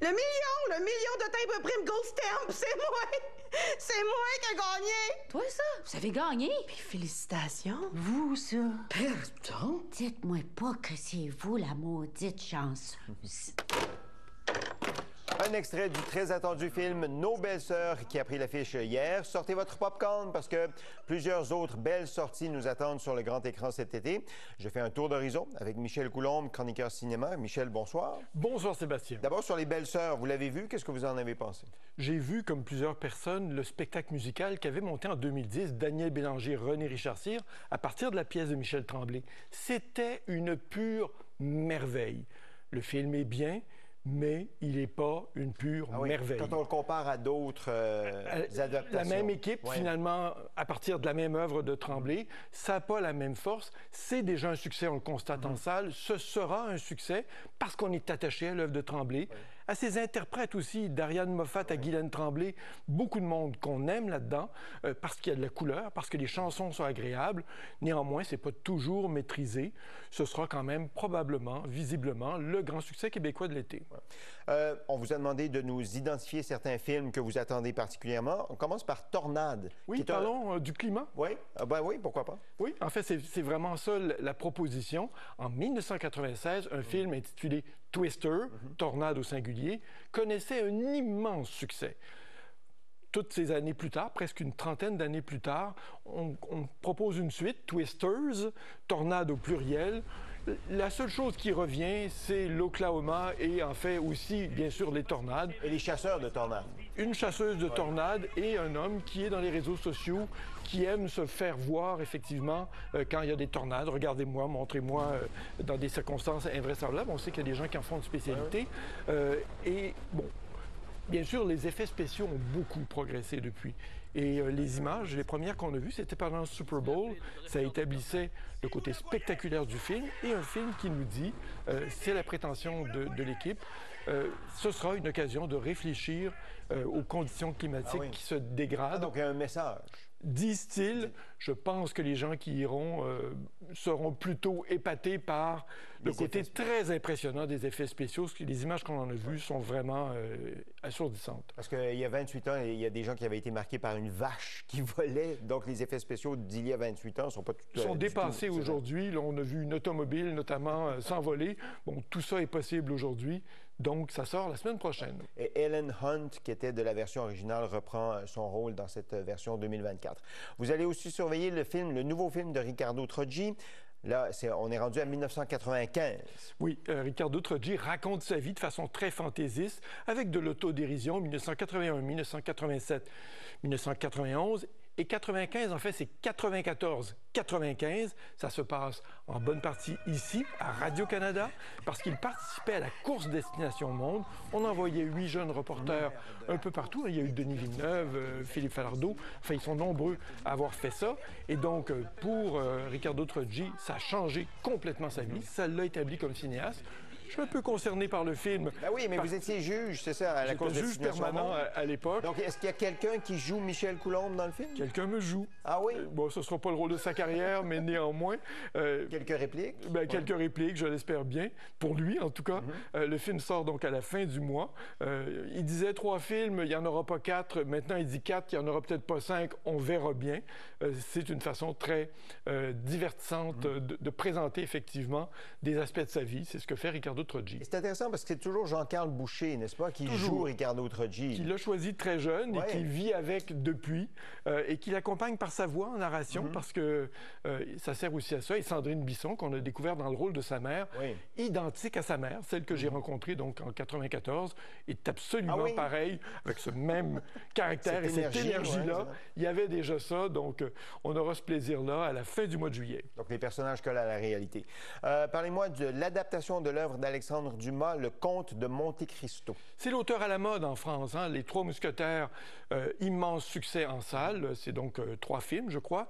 Le million de timbres prime Gold Stamp, c'est moi! C'est moi qui ai gagné! Toi, ça? Vous avez gagné? Puis félicitations. Vous, ça? Pardon? Dites-moi pas que c'est vous la maudite chanceuse. Un extrait du très attendu film Nos belles-sœurs qui a pris l'affiche hier. Sortez votre popcorn parce que plusieurs autres belles sorties nous attendent sur le grand écran cet été. Je fais un tour d'horizon avec Michel Coulombe, chroniqueur cinéma. Michel, bonsoir. Bonsoir Sébastien. D'abord sur Les belles-sœurs, vous l'avez vu, qu'est-ce que vous en avez pensé? J'ai vu, comme plusieurs personnes, le spectacle musical qu'avait monté en 2010 Daniel Bélanger, René Richard Cyr, à partir de la pièce de Michel Tremblay. C'était une pure merveille. Le film est bien, mais il n'est pas une pure merveille. Quand on le compare à d'autres adaptations. La même équipe, finalement, à partir de la même œuvre de Tremblay, ça n'a pas la même force. C'est déjà un succès, on le constate en salle. Ce sera un succès parce qu'on est attaché à l'œuvre de Tremblay, à ses interprètes aussi, d'Ariane Moffat à Guylaine Tremblay. Beaucoup de monde qu'on aime là-dedans, parce qu'il y a de la couleur, parce que les chansons sont agréables. Néanmoins, c'est pas toujours maîtrisé. Ce sera quand même probablement, visiblement, le grand succès québécois de l'été. On vous a demandé de nous identifier certains films que vous attendez particulièrement. On commence par Tornade. Oui, parlons du climat. Oui, oui, pourquoi pas? Oui, en fait, c'est vraiment ça la proposition. En 1996, un film intitulé Twister, Tornade au singulier, connaissait un immense succès. Toutes ces années plus tard, presque une trentaine d'années plus tard, on propose une suite, Twisters, Tornade au pluriel. La seule chose qui revient, c'est l'Oklahoma et en fait aussi, bien sûr, les tornades. Et les chasseurs de tornades. Une chasseuse de tornades et un homme qui est dans les réseaux sociaux, qui aime se faire voir, effectivement, quand il y a des tornades. Regardez-moi, montrez-moi dans des circonstances invraisemblables. On sait qu'il y a des gens qui en font une spécialité. Et bon, bien sûr, les effets spéciaux ont beaucoup progressé depuis. Et les images, les premières qu'on a vues, c'était pendant le Super Bowl. Ça établissait le côté spectaculaire du film et un film qui nous dit, c'est la prétention de l'équipe, ce sera une occasion de réfléchir aux conditions climatiques qui se dégradent. Donc, un message. Disent-ils, je pense que les gens qui iront seront plutôt épatés par le côté très impressionnant des effets spéciaux. Les images qu'on en a vues sont vraiment assourdissantes. Parce qu'il y a 28 ans, il y a des gens qui avaient été marqués par une vache qui volait. Donc, les effets spéciaux d'il y a 28 ans ne sont pas tout sont dépassés aujourd'hui. Là, on a vu une automobile, notamment, s'envoler. Bon, tout ça est possible aujourd'hui. Donc, ça sort la semaine prochaine. Et Ellen Hunt, qui était de la version originale, reprend son rôle dans cette version 2024. Vous allez aussi surveiller le nouveau film de Riccardo Troggi. Là, on est rendu à 1995. Oui, Riccardo Troggi raconte sa vie de façon très fantaisiste, avec de l'autodérision, 1981, 1987, 1991. Et 95, en fait, c'est 94-95. Ça se passe en bonne partie ici, à Radio-Canada, parce qu'il participait à la course Destination Monde. On envoyait 8 jeunes reporters un peu partout. Il y a eu Denis Villeneuve, Philippe Falardeau. Enfin, ils sont nombreux à avoir fait ça. Et donc, pour Riccardo Troggi, ça a changé complètement sa vie. Ça l'a établi comme cinéaste. Je suis un peu concerné par le film. Ben oui, mais vous étiez juge, c'est ça, à la course juge permanent à l'époque. Donc, est-ce qu'il y a quelqu'un qui joue Michel Coulombe dans le film? Quelqu'un me joue. Ah oui? Bon, ce ne sera pas le rôle de sa carrière, mais néanmoins... quelques répliques? Quelques répliques, je l'espère bien. Pour lui, en tout cas. Le film sort donc à la fin du mois. Il disait 3 films, il n'y en aura pas 4. Maintenant, il dit 4, il n'y en aura peut-être pas 5. On verra bien. C'est une façon très divertissante de présenter, effectivement, des aspects de sa vie. C'est ce que fait Riccardo Troggi. C'est intéressant parce que c'est toujours Jean-Carl Boucher, n'est-ce pas, qui joue Riccardo Troggi. Qui l'a choisi très jeune et qui vit avec depuis et qui l'accompagne par sa voix en narration parce que ça sert aussi à ça. Et Sandrine Bisson, qu'on a découvert dans le rôle de sa mère, identique à sa mère, celle que j'ai rencontrée donc en 94, est absolument pareille, avec ce même caractère et cette énergie-là. Il y avait déjà ça, donc on aura ce plaisir-là à la fin du mois de juillet. Donc les personnages collent à la réalité. Parlez-moi de l'adaptation de l'œuvre d'Alexandre Dumas, Le Comte de Monte Cristo. C'est l'auteur à la mode en France. Hein? Les Trois Mousquetaires, immense succès en salle. C'est donc 3 films, je crois.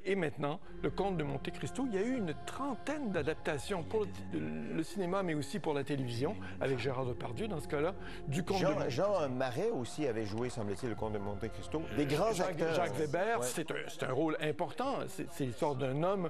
Et maintenant, Le Comte de Monte Cristo. Il y a eu une trentaine d'adaptations pour le cinéma, mais aussi pour la télévision, avec Gérard Depardieu dans ce cas-là, du Comte de Monte Cristo. Jean Marais aussi avait joué, semble-t-il, Le Comte de Monte Cristo. Des grands acteurs. Jacques Weber, c'est un rôle important. C'est l'histoire d'un homme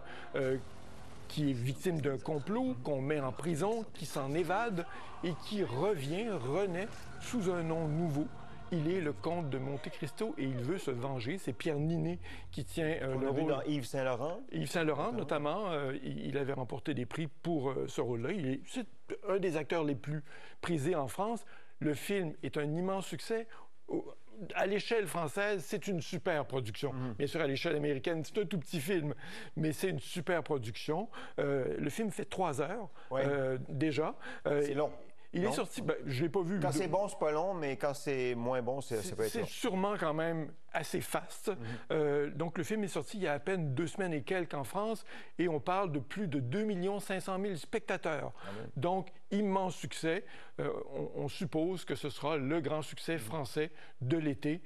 qui est victime d'un complot, qu'on met en prison, qui s'en évade et qui renaît sous un nom nouveau. Il est le comte de Monte Cristo et il veut se venger. C'est Pierre Ninet qui tient le rôle. Dans Yves Saint-Laurent. Yves Saint-Laurent, notamment, il avait remporté des prix pour ce rôle-là. C'est un des acteurs les plus prisés en France. Le film est un immense succès. À l'échelle française, c'est une super production. Bien sûr, à l'échelle américaine, c'est un tout petit film, mais c'est une super production. Le film fait 3 heures déjà. C'est long. Il est sorti, je ne l'ai pas vu. Quand c'est bon, c'est pas long, mais quand c'est moins bon, ça peut être long. C'est sûrement quand même assez fast. Donc, le film est sorti il y a à peine 2 semaines et quelques en France, et on parle de plus de 2 500 000 spectateurs. Donc, immense succès. On suppose que ce sera le grand succès français de l'été.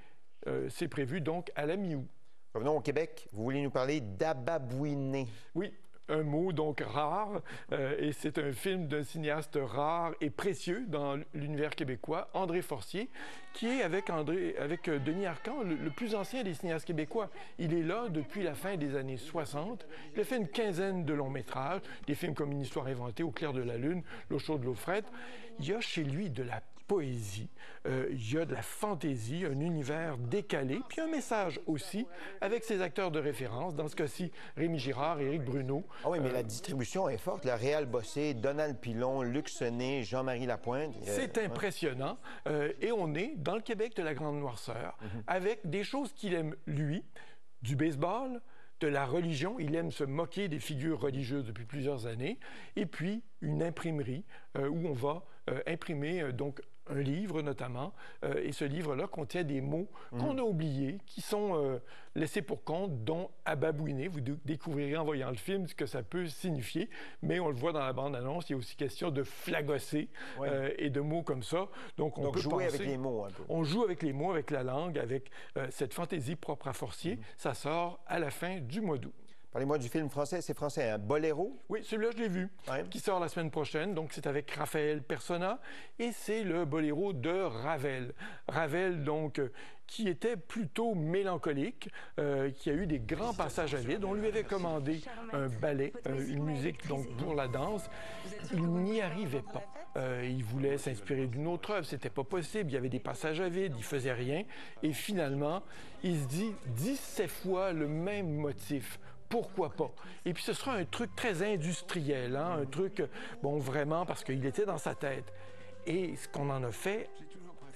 C'est prévu donc à la mi-août. Revenons au Québec. Vous voulez nous parler d'Ababouiné. Oui. Un mot donc rare, et c'est un film d'un cinéaste rare et précieux dans l'univers québécois, André Forcier, qui est avec Denis Arcand, le plus ancien des cinéastes québécois. Il est là depuis la fin des années 60. Il a fait une quinzaine de longs métrages, des films comme Une histoire inventée, Au clair de la lune, L'eau chaude, l'eau frette. Il y a chez lui de la poésie, il y a de la fantaisie, un univers décalé, puis un message aussi avec ses acteurs de référence, dans ce cas-ci, Rémi Girard, Éric Bruno. Ah oui, mais la distribution est forte. Le Réal Bossé, Donald Pilon, Luc Sonnet, Jean-Marie Lapointe. C'est impressionnant. Et on est dans le Québec de la Grande Noirceur, avec des choses qu'il aime, lui, du baseball, de la religion. Il aime se moquer des figures religieuses depuis plusieurs années. Et puis, une imprimerie où on va imprimer donc un livre notamment, et ce livre-là contient des mots qu'on a oubliés, qui sont laissés pour compte, dont ababouiner. Vous découvrirez en voyant le film ce que ça peut signifier, mais on le voit dans la bande-annonce, il y a aussi question de flagosser et de mots comme ça. Donc, on peut jouer penser, avec les mots un peu. On joue avec les mots, avec la langue, avec cette fantaisie propre à Forcier. Ça sort à la fin du mois d'août. Parlez-moi du film français. C'est français, un Boléro? Oui, celui-là, je l'ai vu, qui sort la semaine prochaine. Donc, c'est avec Raphaël Persona et c'est le Boléro de Ravel. Ravel, donc, qui était plutôt mélancolique, qui a eu des grands passages à vide. On lui avait commandé un ballet, une musique donc pour la danse. Il n'y arrivait pas. Il voulait s'inspirer d'une autre œuvre, c'était pas possible. Il y avait des passages à vide, il faisait rien. Et finalement, il se dit 17 fois le même motif. Pourquoi pas? Et puis, ce sera un truc très industriel, un truc, bon, vraiment, parce qu'il était dans sa tête. Et ce qu'on en a fait,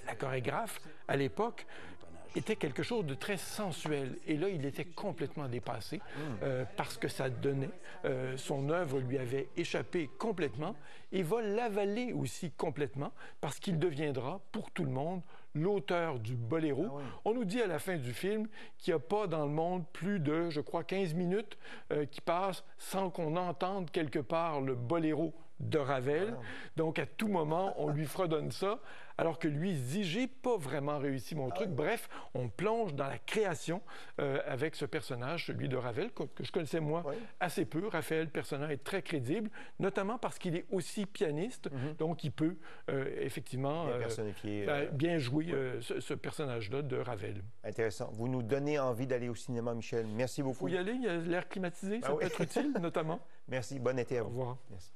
la chorégraphe, à l'époque, était quelque chose de très sensuel. Et là, il était complètement dépassé parce que ça donnait. Son œuvre lui avait échappé complètement et va l'avaler aussi complètement parce qu'il deviendra, pour tout le monde, l'auteur du boléro. On nous dit à la fin du film qu'il n'y a pas dans le monde plus de, je crois, 15 minutes qui passent sans qu'on entende quelque part le boléro de Ravel. Donc, à tout moment, on lui fredonne ça, alors que lui se dit « j'ai pas vraiment réussi mon truc ». Bref, on plonge dans la création avec ce personnage, celui de Ravel, que je connaissais, moi, assez peu. Raphaël Persona est très crédible, notamment parce qu'il est aussi pianiste, donc il peut effectivement bien jouer ce personnage-là de Ravel. Intéressant. Vous nous donnez envie d'aller au cinéma, Michel. Merci beaucoup. Faut y aller, il y a l'air climatisé, ça peut être utile, notamment. Merci, bon été à vous. Au revoir. Merci.